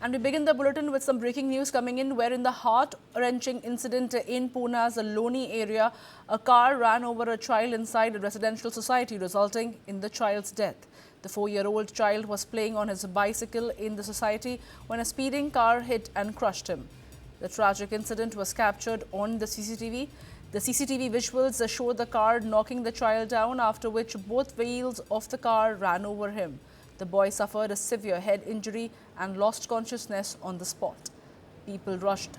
And we begin the bulletin with some breaking news coming in, where in the heart-wrenching incident in Pune's Loni area, a car ran over a child inside a residential society, resulting in the child's death. The 4-year-old child was playing on his bicycle in the society when a speeding car hit and crushed him. The tragic incident was captured on the CCTV. The CCTV visuals show the car knocking the child down, after which both wheels of the car ran over him. The boy suffered a severe head injury and lost consciousness on the spot. People rushed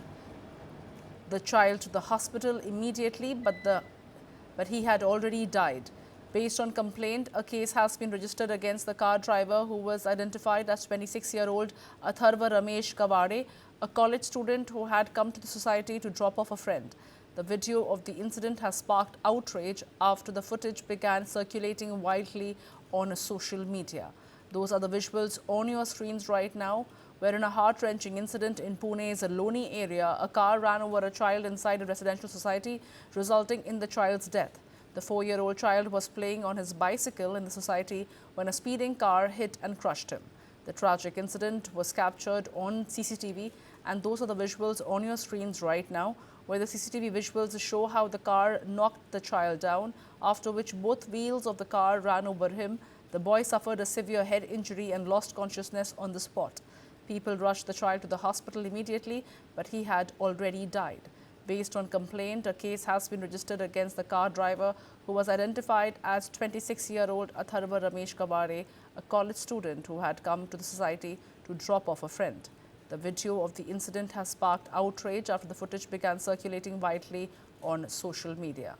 the child to the hospital immediately, but he had already died. Based on complaint, a case has been registered against the car driver, who was identified as 26-year-old Atharva Ramesh Kavade, a college student who had come to the society to drop off a friend. The video of the incident has sparked outrage after the footage began circulating widely on social media. Those are the visuals on your screens right now, where in a heart-wrenching incident in Pune's Loni area, a car ran over a child inside a residential society, resulting in the child's death. The 4-year-old child was playing on his bicycle in the society when a speeding car hit and crushed him. The tragic incident was captured on CCTV, and those are the visuals on your screens right now, where the CCTV visuals show how the car knocked the child down, after which both wheels of the car ran over him. The boy suffered a severe head injury and lost consciousness on the spot. People rushed the child to the hospital immediately, but he had already died. Based on complaint, a case has been registered against the car driver, who was identified as 26-year-old Atharva Ramesh Kavade, a college student who had come to the society to drop off a friend. The video of the incident has sparked outrage after the footage began circulating widely on social media.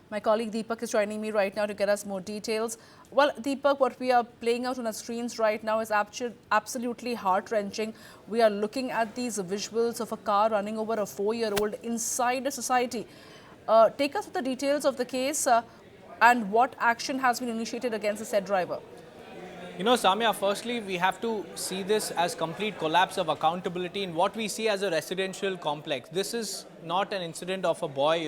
My colleague Deepak is joining me right now to get us more details. Well, Deepak, what we are playing out on our screens right now is absolutely heart-wrenching. We are looking at these visuals of a car running over a 4-year-old inside a society. Take us through the details of the case and what action has been initiated against the said driver. You know, Samya, firstly, we have to see this as complete collapse of accountability in what we see as a residential complex. This is not an incident of a boy,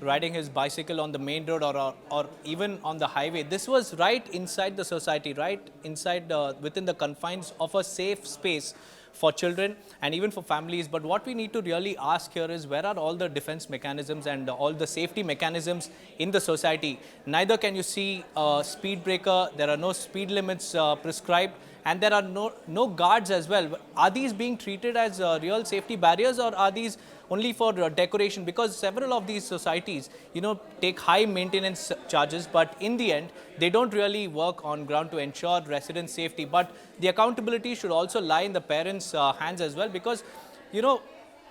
riding his bicycle on the main road or even on the highway. This was right inside the society, right inside within the confines of a safe space for children and even for families. But what we need to really ask here is, where are all the defense mechanisms and all the safety mechanisms in the society? Neither can you see a speed breaker, there are no speed limits prescribed, and there are no guards as well. Are these being treated as real safety barriers, or are these only for decoration? Because several of these societies, take high maintenance charges, but in the end, they don't really work on ground to ensure resident safety. But the accountability should also lie in the parents' hands as well, because,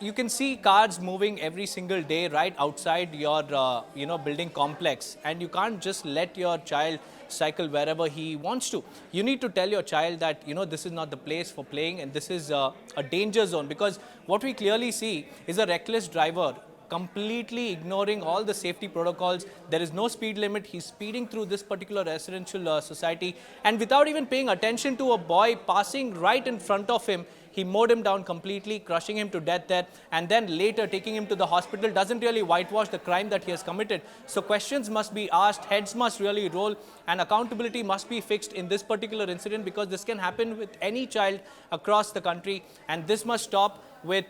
you can see cars moving every single day right outside your, building complex, and you can't just let your child cycle wherever he wants to. You need to tell your child that, this is not the place for playing, and this is a danger zone, because what we clearly see is a reckless driver completely ignoring all the safety protocols. There is no speed limit. He's speeding through this particular residential society, and without even paying attention to a boy passing right in front of him, he mowed him down completely, crushing him to death there, and then later taking him to the hospital. Doesn't really whitewash the crime that he has committed. So questions must be asked, heads must really roll, and accountability must be fixed in this particular incident, because this can happen with any child across the country, and this must stop with,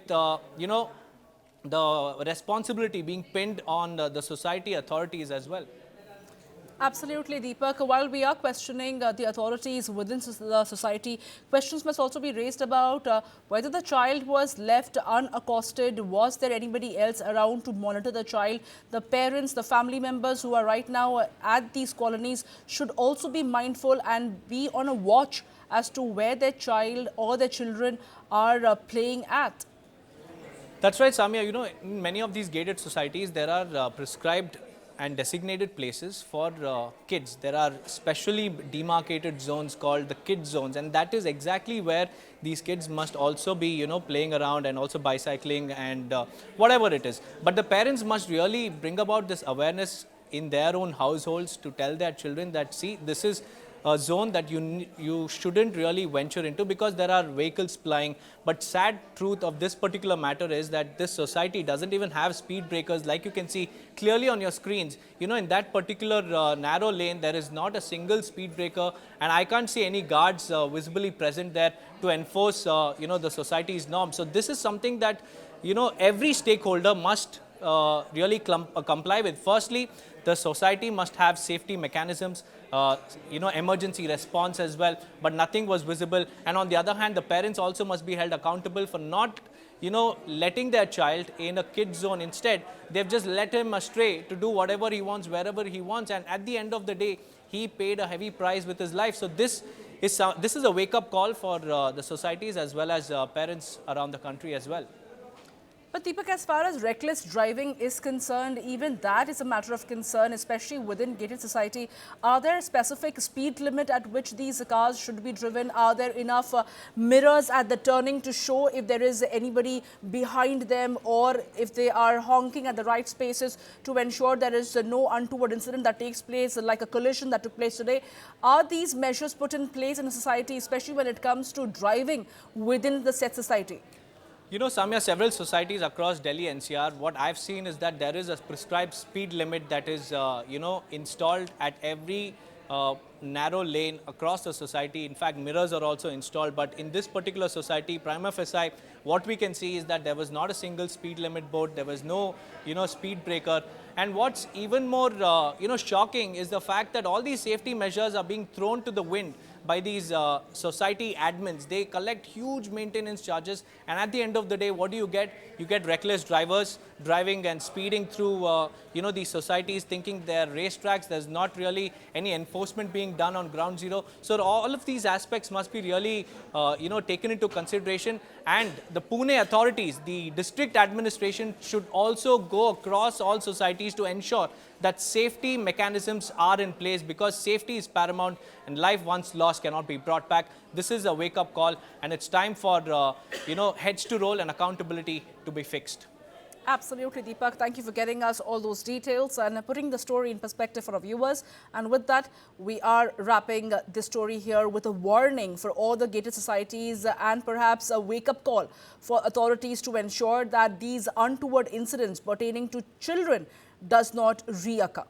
the responsibility being pinned on the society authorities as well. Absolutely, Deepak. While we are questioning the authorities within the society, questions must also be raised about whether the child was left unaccosted. Was there anybody else around to monitor the child? The parents, the family members who are right now at these colonies should also be mindful and be on a watch as to where their child or their children are playing at. That's right, Samya. In many of these gated societies, there are prescribed and designated places for kids. There are specially demarcated zones called the kids zones, and that is exactly where these kids must also be, playing around and also bicycling and whatever it is. But the parents must really bring about this awareness in their own households to tell their children that, see, this is zone that you shouldn't really venture into because there are vehicles plying. But sad truth of this particular matter is that this society doesn't even have speed breakers, like you can see clearly on your screens. You know, in that particular narrow lane, there is not a single speed breaker, and I can't see any guards visibly present there to enforce, the society's norms. So this is something that, every stakeholder must really comply with. Firstly, the society must have safety mechanisms, emergency response as well, but nothing was visible. And on the other hand, the parents also must be held accountable for not, letting their child in a kid zone. Instead, they've just let him astray to do whatever he wants, wherever he wants. And at the end of the day, he paid a heavy price with his life. So this is a wake-up call for the societies as well as parents around the country as well. But Deepak, as far as reckless driving is concerned, even that is a matter of concern, especially within gated society. Are there specific speed limit at which these cars should be driven? Are there enough mirrors at the turning to show if there is anybody behind them, or if they are honking at the right spaces to ensure there is no untoward incident that takes place, like a collision that took place today? Are these measures put in place in a society, especially when it comes to driving within the said society? You know, Samya, several societies across Delhi NCR, what I've seen is that there is a prescribed speed limit that is, installed at every narrow lane across the society. In fact, mirrors are also installed. But in this particular society, prima facie, what we can see is that there was not a single speed limit board. There was no, speed breaker. And what's even more, shocking is the fact that all these safety measures are being thrown to the wind by these society admins. They collect huge maintenance charges, and at the end of the day, what do you get? You get reckless drivers driving and speeding through, these societies, thinking they're racetracks. There's not really any enforcement being done on ground zero. So all of these aspects must be really, taken into consideration. And the Pune authorities, the district administration, should also go across all societies to ensure that safety mechanisms are in place, because safety is paramount and life once lost cannot be brought back. This is a wake-up call, and it's time for, heads to roll and accountability to be fixed. Absolutely, Deepak. Thank you for getting us all those details and putting the story in perspective for our viewers. And with that, we are wrapping this story here with a warning for all the gated societies and perhaps a wake-up call for authorities to ensure that these untoward incidents pertaining to children does not reoccur.